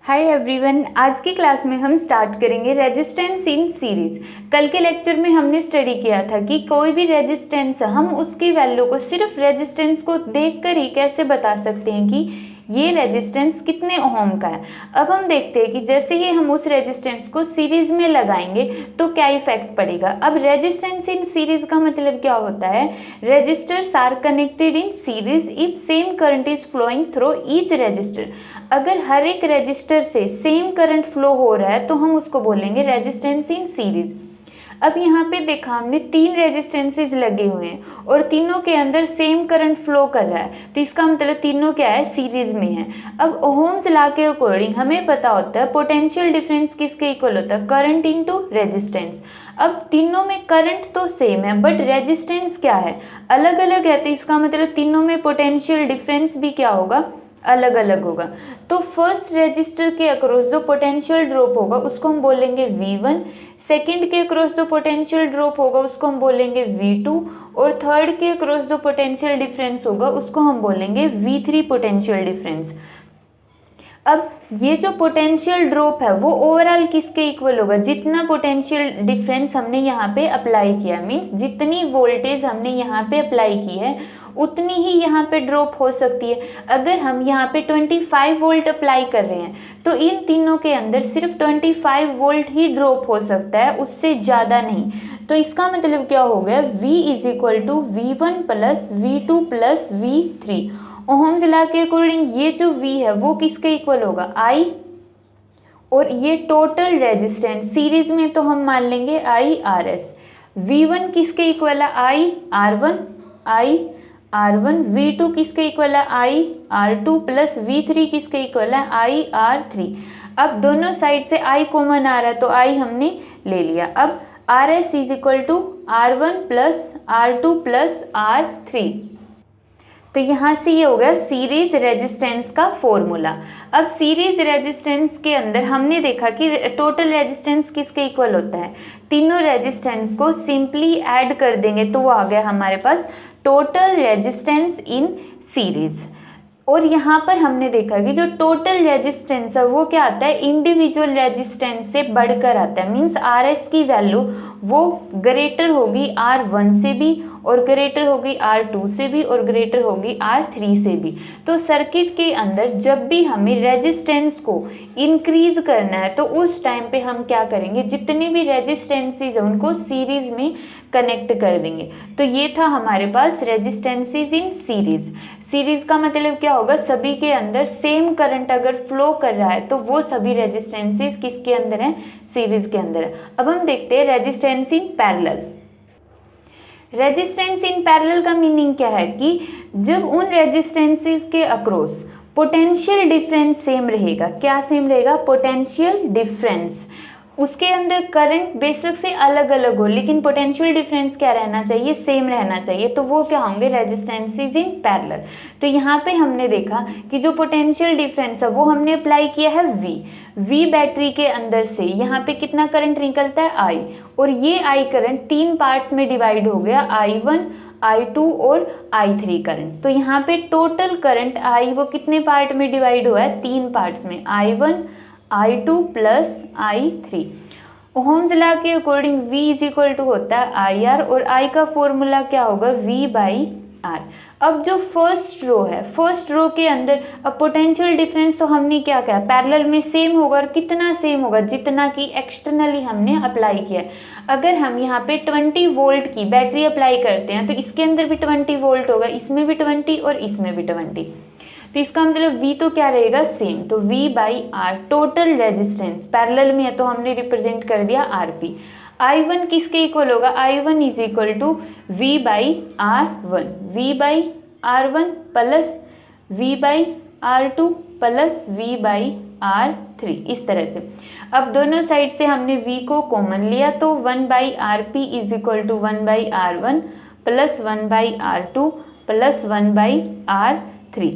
Hi everyone, आज की class में हम स्टार्ट करेंगे रेजिस्टेंस इन सीरीज। कल के लेक्चर में हमने स्टडी किया था कि कोई भी रेजिस्टेंस हम उसकी वैल्यू को सिर्फ रेजिस्टेंस को देखकर ही कैसे बता सकते हैं कि ये रेजिस्टेंस कितने ओम का है। अब हम देखते हैं कि जैसे ही हम उस रेजिस्टेंस को सीरीज में लगाएंगे तो क्या इफेक्ट पड़ेगा। अब रेजिस्टेंस इन सीरीज का मतलब क्या होता है? Resistors are connected in series if same current is flowing through each resistor. अगर हर एक रेजिस्टर से सेम करंट फ्लो हो रहा है तो हम उसको बोलेंगे रेजिस्टेंस इन सीरीज। अब यहाँ पे देखा हमने तीन रेजिस्टेंसेज लगे हुए हैं और तीनों के अंदर सेम करंट फ्लो कर रहा है, तो इसका मतलब तीनों क्या है, सीरीज में है। अब ओहम्स लॉ के अकॉर्डिंग हमें पता होता है पोटेंशियल डिफरेंस किसके इक्वल होता है, करंट इनटू रेजिस्टेंस। अब तीनों में करंट तो सेम है बट रेजिस्टेंस क्या है, अलग अलग है, तो इसका मतलब तीनों में पोटेंशियल डिफरेंस भी क्या होगा, अलग अलग होगा। तो फर्स्ट रेजिस्टर के अक्रॉस जो पोटेंशियल ड्रॉप होगा उसको हम बोलेंगे V1, सेकंड के अक्रॉस जो पोटेंशियल ड्रॉप होगा उसको हम बोलेंगे V2 और थर्ड के अक्रॉस जो पोटेंशियल डिफरेंस होगा उसको हम बोलेंगे V3 पोटेंशियल डिफरेंस। अब ये जो पोटेंशियल ड्रॉप है वो ओवरऑल किसके इक्वल होगा, जितना पोटेंशियल डिफरेंस हमने यहाँ पे अप्लाई किया, मीन्स जितनी वोल्टेज हमने यहाँ पे अप्लाई की है उतनी ही यहाँ पे ड्रॉप हो सकती है। अगर हम यहाँ पे 25 वोल्ट अप्लाई कर रहे हैं तो इन तीनों के अंदर सिर्फ 25 वोल्ट ही ड्रॉप हो सकता है, उससे ज़्यादा नहीं। तो इसका मतलब क्या हो गया, V is equal to V1 plus V2 plus V3। Ohm's law के अकॉर्डिंग ये जो V है वो किसके इक्वल होगा, I, और ये टोटल रेजिस्टेंस सीरीज में तो हम मान लेंगे IRS। V1 किसके इक्वल है, I R1, V2 किसके इक्वल है, IR2 प्लस V3 किसके इक्वल है, IR3। अब दोनों साइड से I कॉमन आ रहा है तो I हमने ले लिया। अब RS is equal to R1 plus R2 plus R3। तो यहाँ से ये हो गया सीरीज रेजिस्टेंस का फॉर्मूला। अब सीरीज रेजिस्टेंस के अंदर हमने देखा कि टोटल रेजिस्टेंस किसके इक्वल होता है, तीनों रेजिस्टेंस को सिंपली ऐड कर देंगे तो वो आ गया हमारे पास टोटल रेजिस्टेंस इन सीरीज। और यहाँ पर हमने देखा कि जो टोटल रेजिस्टेंस है वो क्या आता है, इंडिविजुअल रेजिस्टेंस से बढ़कर आता है, मीन्स RS की वैल्यू वो ग्रेटर होगी R1 से भी और ग्रेटर होगी R2 से भी और ग्रेटर होगी R3 से भी। तो सर्किट के अंदर जब भी हमें रेजिस्टेंस को इंक्रीज करना है तो उस टाइम पे हम क्या करेंगे, जितने भी रेजिस्टेंसेज है उनको सीरीज में कनेक्ट कर देंगे। तो ये था हमारे पास रेजिस्टेंसेज इन सीरीज। सीरीज का मतलब क्या होगा, सभी के अंदर सेम करंट अगर फ्लो कर रहा है तो वो सभी रेजिस्टेंसेज किसके अंदर है, सीरीज के अंदर है। अब हम देखते हैं resistance in parallel. Resistance in parallel का मीनिंग क्या है कि जब उन रेजिस्टेंसेज के अक्रॉस पोटेंशियल डिफरेंस सेम रहेगा, क्या सेम रहेगा, पोटेंशियल डिफरेंस, उसके अंदर करंट बेशक से अलग अलग हो लेकिन पोटेंशियल डिफरेंस क्या रहना चाहिए, सेम रहना चाहिए, तो वो क्या होंगे, रेजिस्टेंसेज इन पैरेलल। तो यहाँ पे हमने देखा कि जो पोटेंशियल डिफरेंस है वो हमने अप्लाई किया है V बैटरी के अंदर से यहाँ पे कितना करंट निकलता है, I, और ये I करंट तीन पार्ट्स में डिवाइड हो गया, I1, I2 और I3 करंट। तो यहाँ पे टोटल करंट I वो कितने पार्ट में डिवाइड हुआ है, तीन पार्ट्स में, I1, I2 plus I3। Ohm's law के according V is equal to होता है IR और I का फॉर्मूला क्या होगा, V बाई R। अब जो फर्स्ट रो है, फर्स्ट रो के अंदर अब पोटेंशियल डिफरेंस तो हमने क्या कहा, पैरेलल में सेम होगा, और कितना सेम होगा, जितना कि एक्सटर्नली हमने अप्लाई किया। अगर हम यहाँ पे 20 वोल्ट की बैटरी अप्लाई करते हैं तो इसके अंदर भी 20 वोल्ट होगा, इसमें भी 20 और इसमें भी 20, तो इसका मतलब V तो क्या रहेगा, सेम। तो V by R total resistance parallel में है तो हमने रिप्रेजेंट कर दिया RP। I1 किसके इक्वल होगा, I1 is equal to V by R1, V by R1 plus V by R2 plus V by R3, इस तरह से। अब दोनों साइड से हमने V को कॉमन लिया तो 1 by RP is equal to 1 by R1 plus 1 by R2 plus 1 by R3।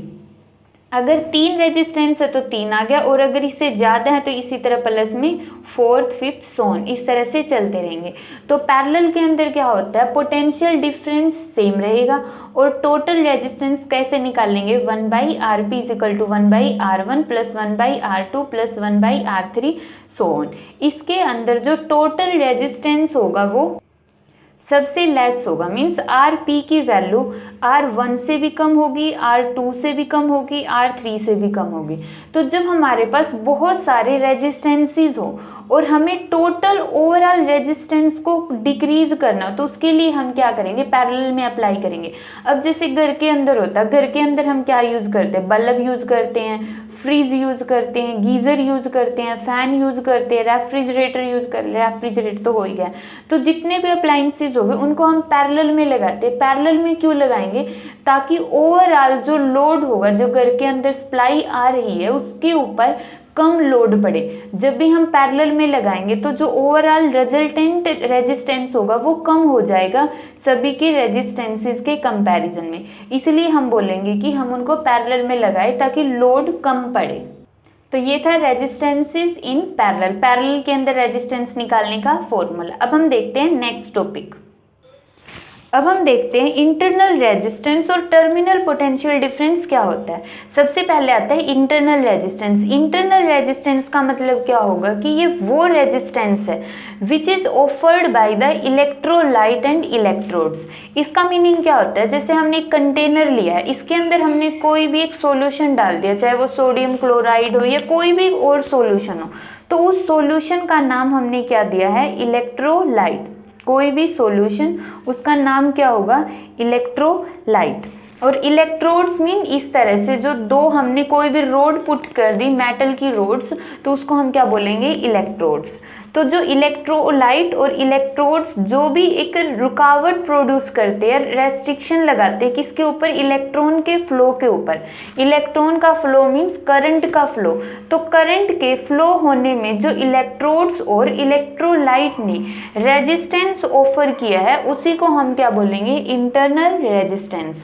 अगर 3 रेजिस्टेंस है तो 3 आ गया, और अगर इससे ज़्यादा है तो इसी तरह प्लस में 4th 5th सोन, इस तरह से चलते रहेंगे। तो पैरेलल के अंदर क्या होता है, पोटेंशियल डिफरेंस सेम रहेगा, और टोटल रेजिस्टेंस कैसे निकालेंगे, 1/Rp equal to 1/R1 plus 1/R2 plus 1/R3 सोन। इसके अंदर जो टोटल रेजिस्टेंस होगा वो सबसे लेस होगा, मीन्स Rp की वैल्यू R1 से भी कम होगी, R2 से भी कम होगी, R3 से भी कम होगी। तो जब हमारे पास बहुत सारे रेजिस्टेंसेस हो और हमें टोटल ओवरऑल रेजिस्टेंस को डिक्रीज करना, तो उसके लिए हम क्या करेंगे, पैरेलल में अप्लाई करेंगे। अब जैसे घर के अंदर होता है, घर के अंदर हम क्या यूज़ करते हैं, बल्ब यूज़ करते हैं, फ्रिज यूज़ करते हैं, गीज़र यूज़ करते हैं, फ़ैन यूज़ करते हैं, रेफ्रिजरेटर यूज़ कर रेफ्रिजरेटर तो हो ही गया। तो जितने भी अप्लाइंसेज हो गए उनको हम पैरेलल में लगाते हैं। पैरेलल में क्यों लगाएंगे, ताकि ओवरऑल जो लोड होगा, जो घर के अंदर सप्लाई आ रही है उसके ऊपर कम लोड पड़े। जब भी हम पैरेलल में लगाएंगे तो जो ओवरऑल रिजल्टेंट रेजिस्टेंस होगा वो कम हो जाएगा सभी के रेजिस्टेंसेस के कंपैरिजन में। इसलिए हम बोलेंगे कि हम उनको पैरेलल में लगाए ताकि लोड कम पड़े। तो ये था रेजिस्टेंसेस इन पैरेलल, पैरेलल के अंदर रेजिस्टेंस निकालने का फॉर्मूला। अब हम देखते हैं नेक्स्ट टॉपिक। अब हम देखते हैं इंटरनल रेजिस्टेंस और टर्मिनल पोटेंशियल डिफरेंस क्या होता है। सबसे पहले आता है इंटरनल रेजिस्टेंस। इंटरनल रेजिस्टेंस का मतलब क्या होगा कि ये वो रेजिस्टेंस है which is offered by the electrolyte and electrodes. इसका मीनिंग क्या होता है, जैसे हमने एक कंटेनर लिया है, इसके अंदर हमने कोई भी एक सॉल्यूशन डाल दिया, चाहे वो सोडियम क्लोराइड हो या कोई भी और सॉल्यूशन हो, तो उस सॉल्यूशन का नाम हमने क्या दिया है, इलेक्ट्रोलाइट। कोई भी सॉल्यूशन उसका नाम क्या होगा, इलेक्ट्रोलाइट। और इलेक्ट्रोड्स मीन इस तरह से जो दो हमने कोई भी रोड पुट कर दी, मेटल की रोड्स, तो उसको हम क्या बोलेंगे, इलेक्ट्रोड्स। तो जो इलेक्ट्रोलाइट और इलेक्ट्रोड्स जो भी एक रुकावट प्रोड्यूस करते हैं, रेस्ट्रिक्शन लगाते हैं किसके ऊपर, इलेक्ट्रॉन के फ्लो के ऊपर। इलेक्ट्रॉन का फ्लो मीन्स करंट का फ्लो। तो करंट के फ्लो होने में जो इलेक्ट्रोड्स और इलेक्ट्रोलाइट ने रेजिस्टेंस ऑफर किया है उसी को हम क्या बोलेंगे, इंटरनल रेजिस्टेंस।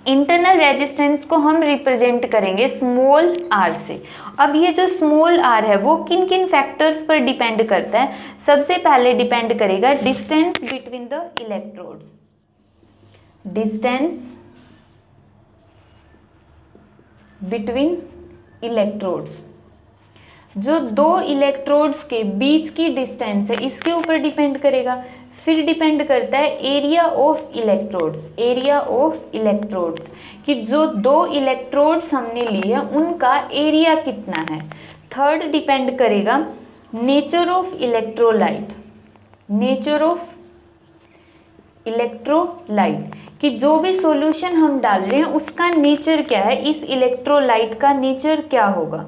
इंटरनल रेजिस्टेंस को हम रिप्रेजेंट करेंगे स्मॉल r से। अब ये जो स्मॉल r है वो किन किन फैक्टर्स पर डिपेंड करता है। सबसे पहले डिपेंड करेगा distance between the electrodes. Distance between electrodes, जो दो इलेक्ट्रोड्स के बीच की डिस्टेंस है इसके ऊपर डिपेंड करेगा। फिर डिपेंड करता है area of electrodes, area of electrodes कि जो दो इलेक्ट्रोड्स हमने लिए हैं उनका एरिया कितना है। थर्ड डिपेंड करेगा nature of electrolyte, nature of electrolyte कि जो भी सॉल्यूशन हम डाल रहे हैं उसका नेचर क्या है, इस इलेक्ट्रोलाइट का नेचर क्या होगा,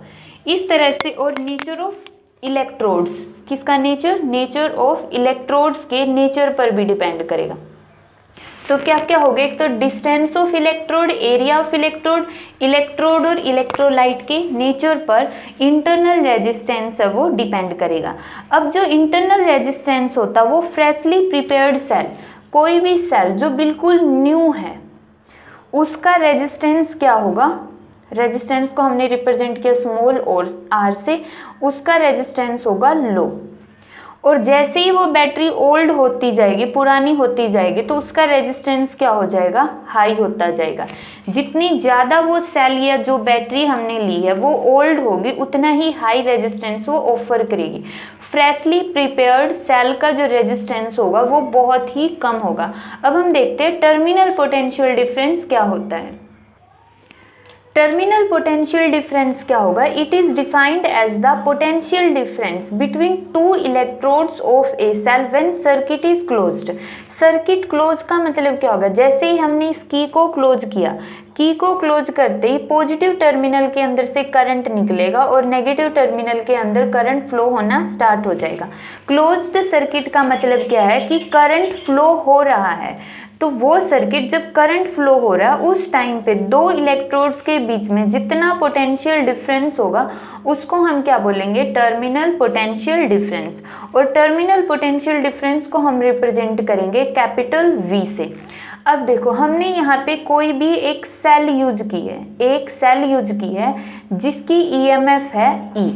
इस तरह से। और नेचर ऑफ इलेक्ट्रोड्स, किसका नेचर, नेचर ऑफ इलेक्ट्रोड्स के नेचर पर भी डिपेंड करेगा। तो क्या क्या हो गए, एक तो distance of electrode, area of electrode, electrode और इलेक्ट्रोलाइट के नेचर पर इंटरनल रेजिस्टेंस है वो डिपेंड करेगा। अब जो इंटरनल रेजिस्टेंस होता है वो फ्रेशली प्रिपेयर्ड सेल, कोई भी सेल जो बिल्कुल न्यू है उसका रेजिस्टेंस क्या होगा, रेजिस्टेंस को हमने रिप्रेजेंट किया स्मॉल और r से, उसका रेजिस्टेंस होगा लो। और जैसे ही वो बैटरी ओल्ड होती जाएगी, पुरानी होती जाएगी, तो उसका रेजिस्टेंस क्या हो जाएगा, हाई होता जाएगा। जितनी ज़्यादा वो सेल या जो बैटरी हमने ली है वो ओल्ड होगी उतना ही हाई रेजिस्टेंस वो ऑफर करेगी। फ्रेशली प्रिपेयर्ड सेल का जो रेजिस्टेंस होगा वो बहुत ही कम होगा। अब हम देखते हैं टर्मिनल पोटेंशियल डिफरेंस क्या होता है। टर्मिनल पोटेंशियल डिफरेंस क्या होगा, it is defined as the potential difference between two electrodes of a cell when circuit is closed. Circuit close का मतलब क्या होगा, जैसे ही हमने इस की को क्लोज किया, की को क्लोज करते ही पॉजिटिव टर्मिनल के अंदर से करंट निकलेगा और नेगेटिव टर्मिनल के अंदर करंट फ्लो होना स्टार्ट हो जाएगा। क्लोज्ड सर्किट का मतलब क्या है कि करंट फ्लो हो रहा है। तो वो सर्किट जब करंट फ्लो हो रहा है उस टाइम पे दो इलेक्ट्रोड्स के बीच में जितना पोटेंशियल डिफरेंस होगा उसको हम क्या बोलेंगे, टर्मिनल पोटेंशियल डिफरेंस। और टर्मिनल पोटेंशियल डिफरेंस को हम रिप्रेजेंट करेंगे कैपिटल V से। अब देखो हमने यहाँ पे कोई भी एक सेल यूज की है, जिसकी ईएमएफ है ई।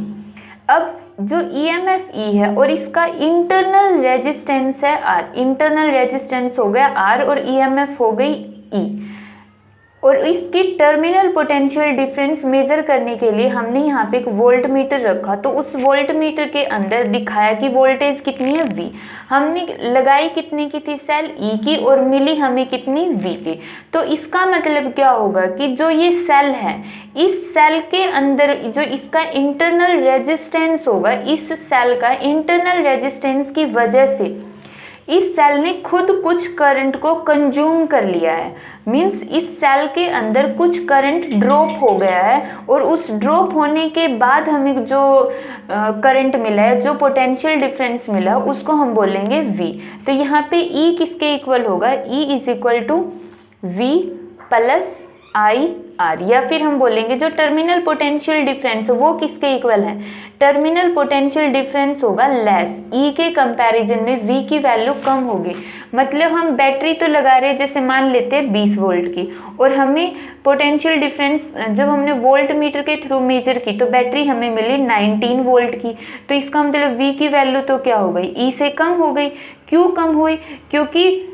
अब जो ईएमएफ ई है और इसका इंटरनल रेजिस्टेंस है आर, इंटरनल रेजिस्टेंस हो गया आर और ईएमएफ हो गई ई, और इसकी टर्मिनल पोटेंशियल डिफरेंस मेजर करने के लिए हमने यहाँ पे एक वोल्ट मीटर रखा। तो उस वोल्ट मीटर के अंदर दिखाया कि वोल्टेज कितनी है V, हमने लगाई कितने की थी सेल E की और मिली हमें कितनी V की। तो इसका मतलब क्या होगा कि जो ये सेल है, इस सेल के अंदर जो इसका इंटरनल रेजिस्टेंस होगा, इस सेल का इंटरनल रेजिस्टेंस की वजह से इस सेल ने खुद कुछ करंट को कंज्यूम कर लिया है। मींस इस सेल के अंदर कुछ करंट ड्रॉप हो गया है और उस ड्रॉप होने के बाद हमें जो करंट मिला है, जो पोटेंशियल डिफरेंस मिला है, उसको हम बोलेंगे V। तो यहाँ पे E किसके इक्वल होगा, E is equal to V plus I R, या फिर हम बोलेंगे जो टर्मिनल पोटेंशियल डिफरेंस है वो किसके इक्वल है, टर्मिनल पोटेंशियल डिफरेंस होगा लेस, ई के कंपैरिजन में वी की वैल्यू कम होगी। मतलब हम बैटरी तो लगा रहे हैं, जैसे मान लेते हैं 20 वोल्ट की, और हमें पोटेंशियल डिफरेंस जब हमने वोल्ट मीटर के थ्रू मेजर की तो बैटरी हमें मिली 19 वोल्ट की। तो इसका मतलब वी की वैल्यू तो क्या हो गई, ई से कम हो गई। क्यों कम हुई, क्योंकि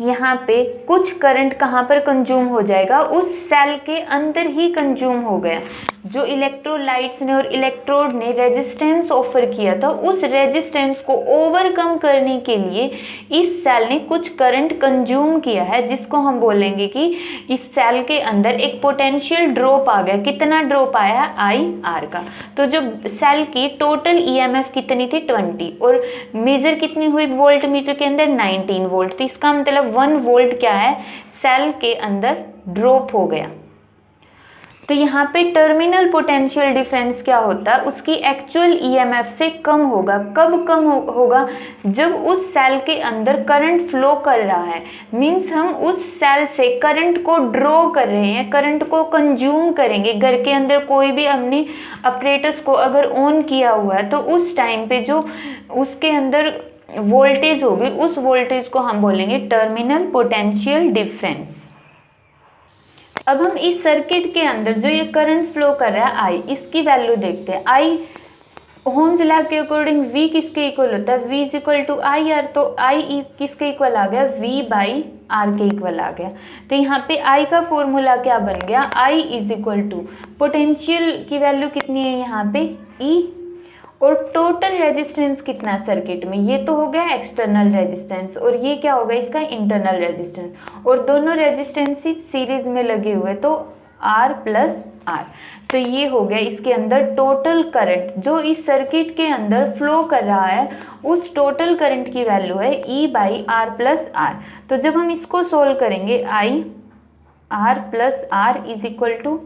यहाँ पे कुछ करंट कहाँ पर कंज्यूम हो जाएगा, उस सेल के अंदर ही कंज्यूम हो गया। जो इलेक्ट्रोलाइट्स ने और इलेक्ट्रोड ने रेजिस्टेंस ऑफर किया था, उस रेजिस्टेंस को ओवरकम करने के लिए इस सेल ने कुछ करंट कंज्यूम किया है, जिसको हम बोलेंगे कि इस सेल के अंदर एक पोटेंशियल ड्रॉप आ गया। कितना ड्रॉप आया, आई आर का। तो जो सेल की टोटल ईएमएफ कितनी थी 20, और मेजर कितनी हुई वोल्ट मीटर के अंदर 19 वोल्ट। तो इसका मतलब 1 वोल्ट क्या है, सेल के अंदर ड्रॉप हो गया। तो यहाँ पे टर्मिनल पोटेंशियल डिफरेंस क्या होता है, उसकी एक्चुअल ईएमएफ से कम होगा। कब कम होगा, जब उस सेल के अंदर करंट फ्लो कर रहा है। मींस हम उस सेल से करंट को ड्रॉ कर रहे हैं, करंट को कंज्यूम करेंगे। घर के अंदर कोई भी हमने अपरेटस को अगर ऑन किया हुआ है तो उस टाइम पे जो उसके अंदर वोल्टेज होगी, उस वोल्टेज को हम बोलेंगे टर्मिनल पोटेंशियल डिफरेंस। अब हम इस सर्किट के अंदर जो ये करंट फ्लो कर रहा है आई, इसकी वैल्यू देखते हैं। आई ओहम्स लॉ के अकॉर्डिंग V किसके इक्वल होता है, V is equal to I R. तो आई किसके इक्वल आ गया, V बाई आर के इक्वल आ गया। तो यहाँ पे I का फॉर्मूला क्या बन गया, I is equal to potential की वैल्यू कितनी है यहाँ पे E, और टोटल रेजिस्टेंस कितना सर्किट में, ये तो हो गया एक्सटर्नल रेजिस्टेंस, और ये क्या होगा इसका इंटरनल रेजिस्टेंस, और दोनों रेजिस्टेंस सीरीज में लगे हुए तो R प्लस R। तो ये हो गया इसके अंदर टोटल करंट जो इस सर्किट के अंदर फ्लो कर रहा है, उस टोटल करंट की वैल्यू है E by R plus R. तो जब हम इसको सोल्व करेंगे I R plus R is equal to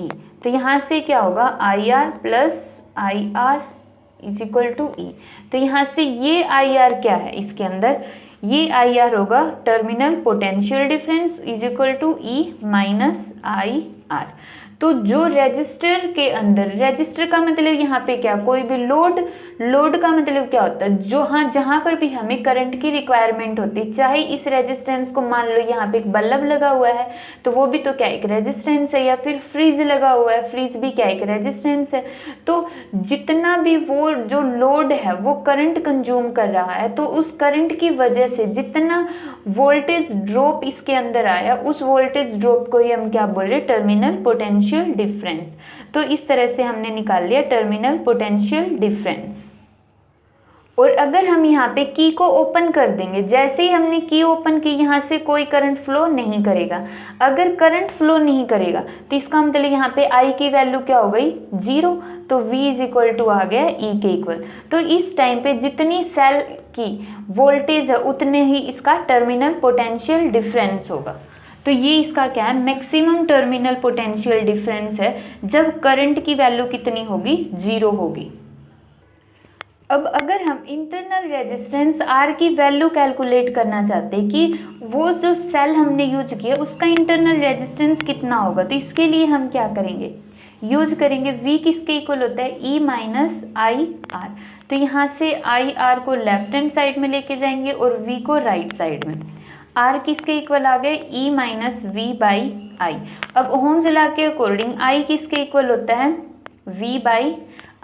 E, तो यहाँ से क्या होगा I R plus I R is equal to E. तो यहाँ से ये आई आर क्या है, इसके अंदर ये आई आर होगा terminal potential difference is equal to E minus I R. तो जो रेजिस्टर के अंदर, रेजिस्टर का मतलब यहाँ पे क्या, कोई भी लोड का मतलब क्या होता है, जो हाँ जहाँ पर भी हमें करंट की रिक्वायरमेंट होती है, चाहे इस रेजिस्टेंस को मान लो यहाँ पे एक बल्ब लगा हुआ है तो वो भी तो क्या एक रेजिस्टेंस है, या फिर फ्रिज लगा हुआ है, फ्रिज भी क्या एक रेजिस्टेंस है। तो जितना भी वो जो लोड है वो करंट कंज्यूम कर रहा है, तो उस करंट की वजह से जितना वोल्टेज ड्रॉप इसके अंदर आया, उस वोल्टेज ड्रॉप को ही हम क्या बोल रहे हैं, टर्मिनल पोटेंशियल डिफरेंस। तो इस तरह से हमने निकाल लिया टर्मिनल पोटेंशियल डिफरेंस। और अगर हम यहाँ पे की को ओपन कर देंगे, जैसे ही हमने की ओपन की, यहाँ से कोई करंट फ्लो नहीं करेगा। अगर करंट फ्लो नहीं करेगा तो इसका मतलब यहाँ पे आई की वैल्यू क्या हो गई, 0। तो V इज इक्वल टू आ गया E के इक्वल। तो इस टाइम पे जितनी सेल की वोल्टेज है उतने ही इसका टर्मिनल पोटेंशियल डिफरेंस होगा। तो ये इसका क्या है, मैक्सिमम टर्मिनल पोटेंशियल डिफरेंस है जब करंट की वैल्यू कितनी होगी, 0 होगी। अब अगर हम इंटरनल रेजिस्टेंस R की वैल्यू कैलकुलेट करना चाहते हैं कि वो जो सेल हमने यूज किया उसका इंटरनल रेजिस्टेंस कितना होगा, तो इसके लिए हम क्या करेंगे, यूज करेंगे V किसके इक्वल होता है, E माइनस आई आर। तो यहाँ से आई आर को लेफ्ट हैंड साइड में लेके जाएंगे और V को राइट साइड में। R किसके इक्वल आ गए, E minus V by I. अब ओहम्स लॉ के अकॉर्डिंग I किसके इक्वल होता है, V बाई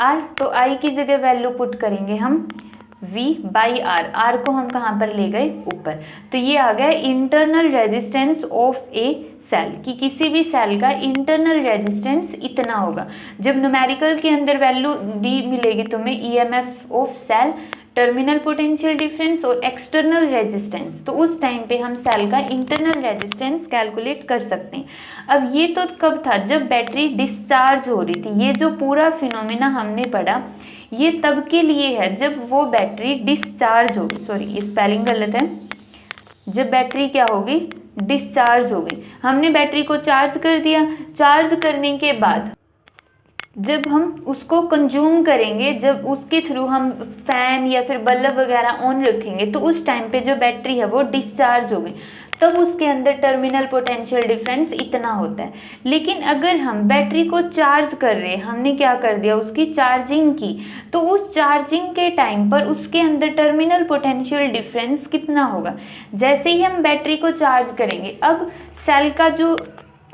R। तो I की जगह वैल्यू पुट करेंगे हम V बाई R, R को हम कहाँ पर ले गए, ऊपर। तो ये आ गया internal resistance of a cell, कि किसी भी सेल का इंटरनल रेजिस्टेंस इतना होगा। जब न्यूमेरिकल के अंदर वैल्यू दी मिलेगी तुम्हें EMF of cell, terminal potential difference और एक्सटर्नल रेजिस्टेंस, तो उस टाइम पे हम सेल का इंटरनल रेजिस्टेंस कैलकुलेट कर सकते हैं। अब ये तो कब था, जब बैटरी डिस्चार्ज हो रही थी। ये जो पूरा फिनोमिना हमने पढ़ा ये तब के लिए है जब वो बैटरी डिस्चार्ज होगी, सॉरी ये स्पेलिंग गलत है, जब बैटरी क्या होगी, डिस्चार्ज हो गई। हमने बैटरी को चार्ज कर दिया, चार्ज करने के बाद जब हम उसको कंज्यूम करेंगे, जब उसके थ्रू हम फैन या फिर बल्ब वगैरह ऑन रखेंगे, तो उस टाइम पे जो बैटरी है वो डिस्चार्ज हो गई, तब उसके अंदर टर्मिनल पोटेंशियल डिफरेंस इतना होता है। लेकिन अगर हम बैटरी को चार्ज कर रहे हैं, हमने क्या कर दिया, उसकी चार्जिंग की, तो उस चार्जिंग के टाइम पर उसके अंदर टर्मिनल पोटेंशियल डिफरेंस कितना होगा। जैसे ही हम बैटरी को चार्ज करेंगे, अब सेल का जो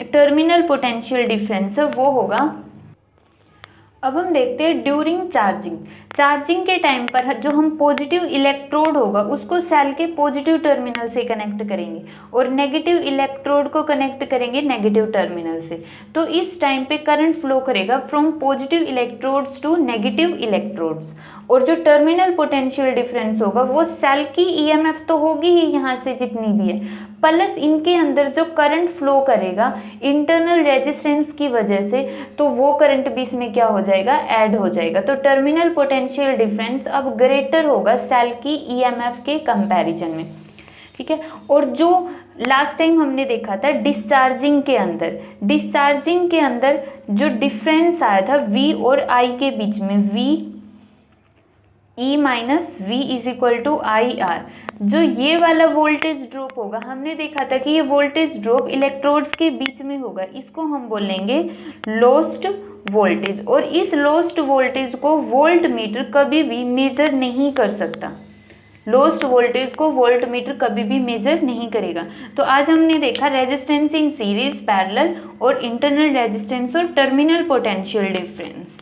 टर्मिनल पोटेंशियल डिफरेंस है वो होगा। अब हम देखते हैं ड्यूरिंग चार्जिंग, चार्जिंग के टाइम पर जो हम पॉजिटिव इलेक्ट्रोड होगा उसको सेल के पॉजिटिव टर्मिनल से कनेक्ट करेंगे और नेगेटिव इलेक्ट्रोड को कनेक्ट करेंगे नेगेटिव टर्मिनल से। तो इस टाइम पे करंट फ्लो करेगा from positive electrodes to negative electrodes, और जो टर्मिनल पोटेंशियल डिफरेंस होगा वो सेल की EMF तो होगी ही यहाँ से जितनी भी है, प्लस इनके अंदर जो करंट फ्लो करेगा इंटरनल रेजिस्टेंस की वजह से, तो वो करंट भी इसमें क्या हो जाएगा, ऐड हो जाएगा। तो टर्मिनल पोटेंशियल डिफरेंस अब ग्रेटर होगा सेल की EMF के कंपैरिजन में, ठीक है। और जो लास्ट टाइम हमने देखा था डिस्चार्जिंग के अंदर, डिस्चार्जिंग के अंदर जो डिफरेंस आया था V और I के बीच में, V E minus V is equal to I R, जो ये वाला वोल्टेज ड्रॉप होगा, हमने देखा था कि ये वोल्टेज ड्रॉप इलेक्ट्रोड्स के बीच में होगा, इसको हम बोलेंगे लॉस्ट वोल्टेज। और इस लॉस्ट वोल्टेज को वोल्ट मीटर कभी भी मेजर नहीं कर सकता, लॉस्ट वोल्टेज को वोल्ट मीटर कभी भी मेजर नहीं करेगा। तो आज हमने देखा रेजिस्टेंस इन सीरीज, पैरेलल और इंटरनल रेजिस्टेंस और टर्मिनल पोटेंशियल डिफरेंस।